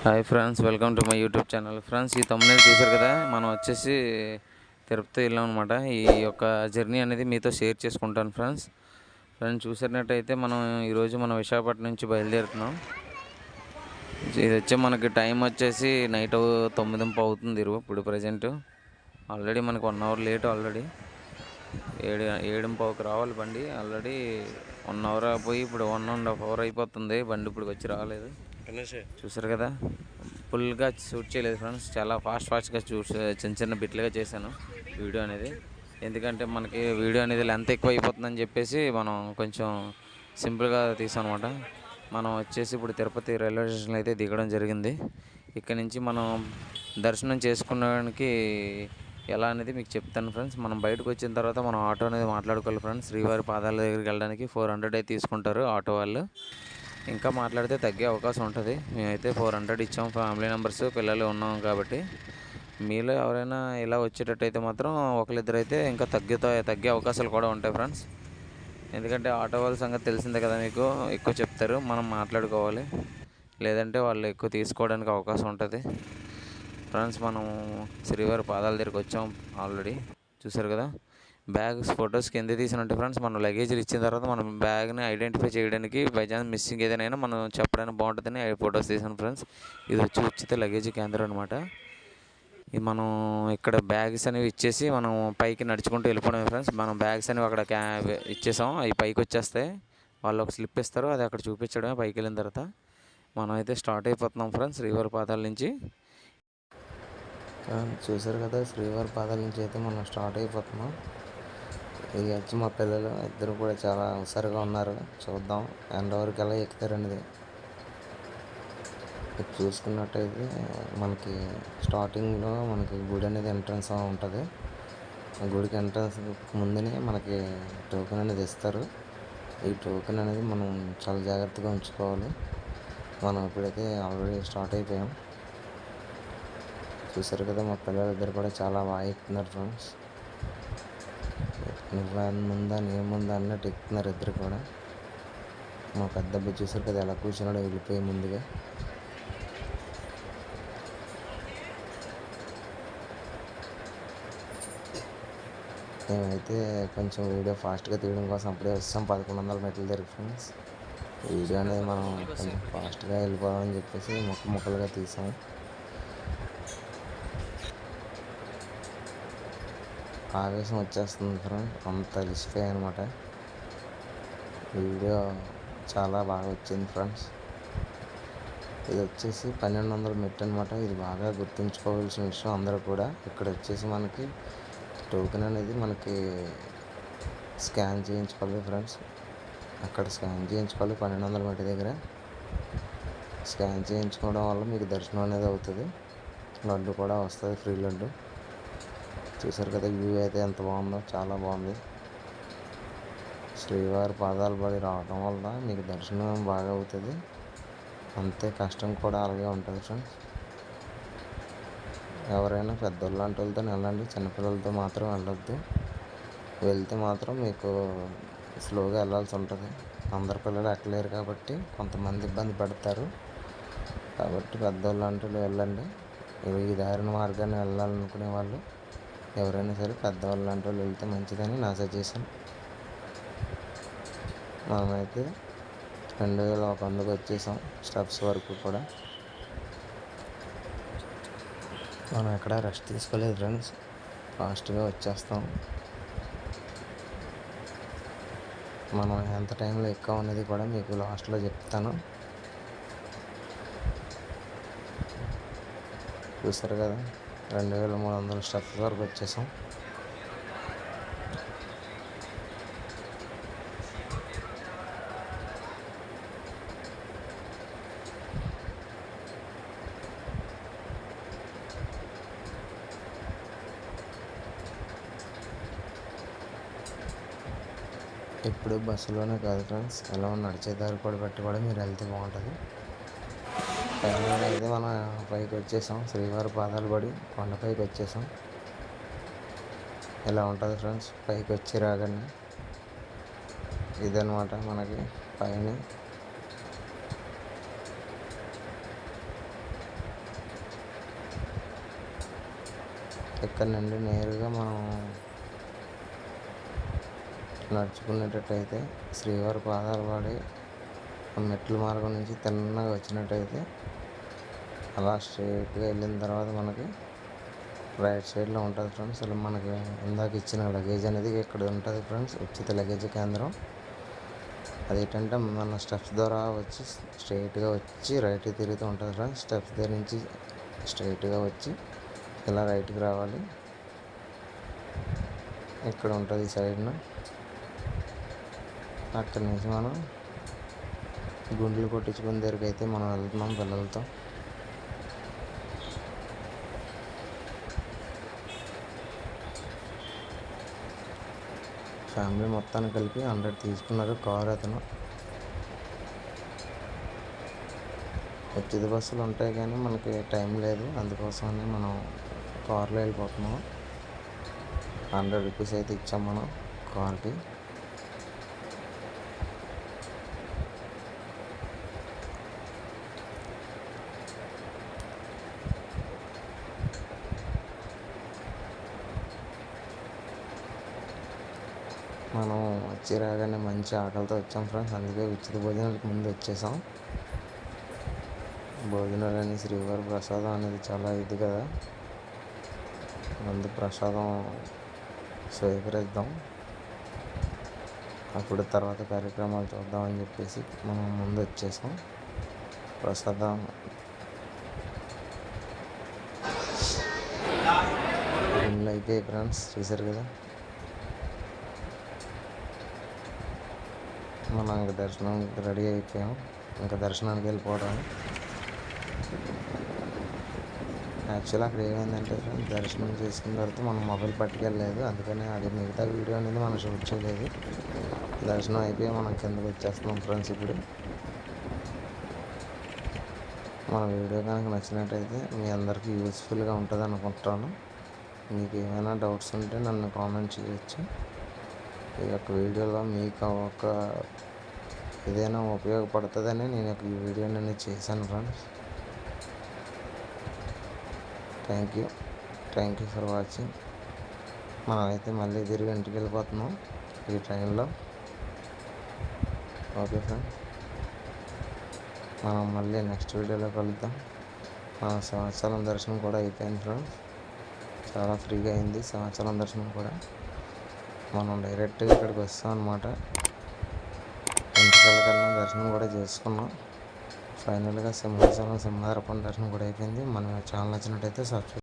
Hi friends, welcome to my YouTube channel. Friends, ఈ తమ్మునేలు చూశారు కదా, మనం వచ్చేసి తిరుపతి వెళ్ళాం అనమాట. ఈ యొక్క జర్నీ అనేది మీతో షేర్ చేసుకుంటాను ఫ్రెండ్స్. చూసినట్టయితే ఈరోజు విశాఖపట్నం నుంచి బయలుదేరుతున్నాం. ఇది వచ్చి మనకి టైం వచ్చేసి నైట్ 9:30 అవుతుంది ఇప్పుడు ప్రజెంట్. ఆల్రెడీ మనకు 1 అవర్ లేట్. ఆల్రెడీ 7:15కి రావాలి బండి. ఆల్రెడీ 1 అవర్ పోయి ఇప్పుడు 1.5 అవర్ అయిపోతుంది. బండి ఇప్పుడు వచ్చి రాలేదు. చూసారు కదా, ఫుల్గా షూట్ చేయలేదు ఫ్రెండ్స్. చాలా ఫాస్ట్గా చిన్న చిన్న బిట్లుగా చేశాను వీడియో అనేది. ఎందుకంటే మనకి వీడియో అనేది లెంత్ ఎక్కువ అయిపోతుందని చెప్పేసి మనం కొంచెం సింపుల్గా తీసాం అనమాట. మనం వచ్చేసి ఇప్పుడు తిరుపతి రైల్వే స్టేషన్లో అయితే దిగడం జరిగింది. ఇక్కడ నుంచి మనం దర్శనం చేసుకోవడానికి ఎలా అనేది మీకు చెప్తాను ఫ్రెండ్స్. మనం బయటకు వచ్చిన తర్వాత మనం ఆటో అనేది మాట్లాడుకోవాలి ఫ్రెండ్స్. శ్రీవారి పాదాల దగ్గరికి వెళ్ళడానికి 400 అయితే తీసుకుంటారు ఆటో వాళ్ళు. ఇంకా మాట్లాడితే తగ్గే అవకాశం ఉంటుంది. మేమైతే 400 ఇచ్చాము. ఫ్యామిలీ మెంబర్స్ పిల్లలు ఉన్నాం కాబట్టి. మీలో ఎవరైనా ఇలా వచ్చేటట్టయితే మాత్రం ఒకరిద్దరు అయితే ఇంకా తగ్గే అవకాశాలు కూడా ఉంటాయి ఫ్రెండ్స్. ఎందుకంటే ఆటో వాళ్ళ సంగతి తెలిసిందే కదా మీకు, ఎక్కువ చెప్తారు, మనం మాట్లాడుకోవాలి. లేదంటే వాళ్ళు ఎక్కువ తీసుకోవడానికి అవకాశం ఉంటుంది ఫ్రెండ్స్. మనం శ్రీవారి పాదాల దగ్గరికి వచ్చాం ఆల్రెడీ. చూసారు కదా, బ్యాగ్స్ ఫొటోస్కి ఎందుకు తీసినట్టు ఫ్రెండ్స్, మనం లగేజ్లు ఇచ్చిన తర్వాత మనం బ్యాగ్ని ఐడెంటిఫై చేయడానికి బై ఛాన్స్ మిస్సింగ్ ఏదైనా మనం చెప్పడానికి బాగుంటుందని ఫొటోస్ తీసాను ఫ్రెండ్స్. ఇది వచ్చి ఉచిత లగేజ్ కేంద్రం అనమాట. ఇది మనం ఇక్కడ బ్యాగ్స్ అనేవి ఇచ్చేసి మనం పైకి నడుచుకుంటూ వెళ్ళిపోవడమే ఫ్రెండ్స్. మనం బ్యాగ్స్ అనేవి అక్కడ ఇచ్చేసాం. అవి పైకి వచ్చేస్తాయి. వాళ్ళు ఒక స్లిప్ ఇస్తారు, అది అక్కడ చూపించడమే. పైకి వెళ్ళిన తర్వాత మనం అయితే స్టార్ట్ అయిపోతున్నాం ఫ్రెండ్స్ శ్రీవారి పాదాల నుంచి. చూసారు కదా, శ్రీవారి పాదాల నుంచి అయితే మనం స్టార్ట్ అయిపోతున్నాం. ఇది వచ్చి మా పిల్లలు ఇద్దరు కూడా చాలా హుషారుగా ఉన్నారు. చూద్దాం ఎంతవరకు ఎలా ఎక్కుతారనేది. ఇక్కడ చూసుకున్నట్టయితే మనకి స్టార్టింగ్లో మనకి గుడి అనేది ఎంట్రన్స్ ఉంటుంది. ఆ గుడికి ఎంట్రన్స్ ముందునే మనకి టోకెన్ అనేది ఇస్తారు. ఈ టోకెన్ అనేది మనం చాలా జాగ్రత్తగా ఉంచుకోవాలి. మనం ఇప్పుడైతే ఆల్రెడీ స్టార్ట్ అయిపోయాం. చూసారు కదా, మా పిల్లలిద్దరు కూడా చాలా బాగా ఎక్కుతున్నారు ఫ్రెండ్స్. నువ్వేముందా నేముందా అన్నట్టు ఎక్కుతున్నారు ఇద్దరు కూడా. మా పెద్ద అబ్బాయి చూసారు కదా ఎలా కూర్చున్నాడో వెళ్ళిపోయి ముందుగా. మేమైతే కొంచెం వీడియో ఫాస్ట్గా తీయడం కోసం అప్పుడే వచ్చాం 1100 మెట్ల దగ్గర ఫ్రెండ్స్. వీడియో అనేది మనం కొంచెం ఫాస్ట్గా వెళ్ళిపోవాలని చెప్పేసి ముక్కలుగా తీసాము. ఆవేశం వచ్చేస్తుంది ఫ్రెండ్, అంత అలిసిపోయాయి అనమాట. వీడియో చాలా బాగా వచ్చింది ఫ్రెండ్స్. ఇది వచ్చేసి 1200 మెట్లు అనమాట. ఇది బాగా గుర్తుంచుకోవాల్సిన విషయం అందరూ కూడా. ఇక్కడ వచ్చేసి మనకి టోకెన్ అనేది మనకి స్కాన్ చేయించుకోవాలి ఫ్రెండ్స్. అక్కడ స్కాన్ చేయించుకోవాలి 1200 మెట్ల దగ్గర. స్కాన్ చేయించుకోవడం వల్ల మీకు దర్శనం అనేది అవుతుంది. లడ్డు కూడా వస్తుంది, ఫ్రీ లడ్డు. చూసారు కదా, వ్యూ అయితే ఎంత బాగుందో, చాలా బాగుంది. శ్రీవారి పాదాలు పడి రావడం వల్ల మీకు దర్శనం బాగా అవుతుంది. అంతే కష్టం కూడా అలాగే ఉంటుంది ఫ్రెండ్స్. ఎవరైనా పెద్దోళ్ళు లాంటి వాళ్ళతో వెళ్ళండి, చిన్నపిల్లలతో మాత్రం వెళ్ళొద్దు. వెళ్తే మాత్రం మీకు స్లోగా వెళ్ళాల్సి ఉంటుంది. అందరు పిల్లలు ఎక్కలేరు కాబట్టి కొంతమంది ఇబ్బంది పడతారు. కాబట్టి పెద్దోళ్ళు లాంటి వాళ్ళు వెళ్ళండి. ఈ దారిన మార్గాన్ని వెళ్ళాలనుకునే వాళ్ళు ఎవరైనా సరే పెద్దవాళ్ళు లాంటి వాళ్ళు వెళ్తే మంచిదని నా సజెషన్. మనమైతే 2100కి వచ్చేసాం స్టెప్స్ వరకు కూడా. మనం ఎక్కడ రెస్ట్ తీసుకోలేదు ఫ్రెండ్స్, ఫాస్ట్గా వచ్చేస్తాం. మనం ఎంత టైంలో ఎక్కాం అనేది కూడా మీకు లాస్ట్లో చెప్తాను. చూసారు కదా, 2300 స్టెప్స్ వరకు వచ్చేసాం. ఇప్పుడు బస్సులోనే కాదు ఫ్రెండ్స్, ఎలా నడిచే దారి కూడా పెట్టి కూడా మీరు వెళ్తే బాగుంటుంది. ఫైనల్గా అయితే మనం పైకి వచ్చేసాం. శ్రీవారి పాదాలు పడి కొండపైకి వచ్చేసాం. ఇలా ఉంటుంది ఫ్రెండ్స్ పైకి వచ్చి రాగానే. ఇదనమాట మనకి పైన ఇక్కడ నుండి నేరుగా మనం నడుచుకునేటట్టయితే శ్రీవారి పాదాలు పడి ఆ మెట్ల మార్గం నుంచి తిన్నగా వచ్చినట్టయితే అలా స్ట్రైట్గా వెళ్ళిన తర్వాత మనకి రైట్ సైడ్లో ఉంటుంది ఫ్రెండ్స్. అలా మనకి ఇందాక ఇచ్చిన లగేజ్ అనేది ఇక్కడ ఉంటుంది ఫ్రెండ్స్, ఉచిత లగేజ్ కేంద్రం. అదేంటంటే మన స్టెప్స్ ద్వారా వచ్చి స్ట్రైట్గా వచ్చి రైట్కి తిరుగుతూ ఉంటుంది ఫ్రెండ్స్. స్టెప్స్ దగ్గర నుంచి స్ట్రైట్గా వచ్చి ఇలా రైట్కి రావాలి. ఇక్కడ ఉంటుంది ఈ సైడ్న. అక్కడి నుంచి మనం గుండ్లు కొట్టించుకుని దగ్గరికి అయితే మనం వెళ్తున్నాం పిల్లలతో. ఫ్యామిలీ మొత్తాన్ని కలిపి 100 తీసుకున్నారు కారు అతను. ఉచిత బస్సులు ఉంటాయి కానీ మనకి టైం లేదు, అందుకోసమని మనం కార్లో వెళ్ళిపోతున్నాం. 100 రూపీస్ అయితే ఇచ్చాం మనం కార్కి. మనం వచ్చి రాగానే మంచి ఆకలితో వచ్చాం ఫ్రెండ్స్, అందుకే ఉచిత భోజనాలకు ముందు వచ్చేసాం. భోజనాలని శ్రీవారి ప్రసాదం అనేది చాలా ఇది కదా, ముందు ప్రసాదం స్వీకరిద్దాం, అప్పుడు తర్వాత కార్యక్రమాలు చూద్దామని చెప్పేసి మనం ముందు వచ్చేసాం. ప్రసాదం గిన్నెలు అయిపోయాయి ఫ్రెండ్స్, చూసారు కదా. మనం ఇంకా దర్శనానికి రెడీ అయిపోయాం, ఇంకా దర్శనానికి వెళ్ళిపోవడం. యాక్చువల్లీ అక్కడ ఏమైందంటే ఫ్రెండ్స్, దర్శనం చేసుకున్న తర్వాత మనం మొబైల్ పట్టుకెళ్ళలేదు, అందుకని అది మిగతా వీడియో అనేది మనం షూట్ చేయలేదు. దర్శనం అయిపోయి మనం కిందకి వచ్చేస్తున్నాం ఫ్రెండ్స్. ఇప్పుడు మన వీడియో కనుక నచ్చినట్టయితే మీ అందరికీ యూస్ఫుల్గా ఉంటుంది అనుకుంటాను. మీకు ఏమైనా డౌట్స్ ఉంటే నన్ను కామెంట్ చేయొచ్చు. ఈ యొక్క వీడియోలో మీకు ఒక ఏదైనా ఉపయోగపడుతుందని నేను ఈ వీడియోని చేశాను friends. Thank you for watching. మనం అయితే మళ్ళీ తిరిగి ఇంటికి వెళ్ళిపోతున్నాం ఈ ట్రైన్లో. ఓకే ఫ్రెండ్స్, మనం మళ్ళీ నెక్స్ట్ వీడియోలో కలుద్దాం. మన సింహాచలం దర్శనం కూడా అయిపోయింది ఫ్రెండ్స్, చాలా ఫ్రీగా అయింది సింహాచలం దర్శనం కూడా. మనం డైరెక్ట్గా ఇక్కడికి వస్తాం అన్నమాట. ఇంటికెళ్ళకన్నా దర్శనం కూడా చేసుకున్నాం. ఫైనల్గా సింహాచలం సింహాద్రపం దర్శనం కూడా అయిపోయింది. మన ఛానల్ నచ్చినట్టయితే సబ్స్క్రైబ్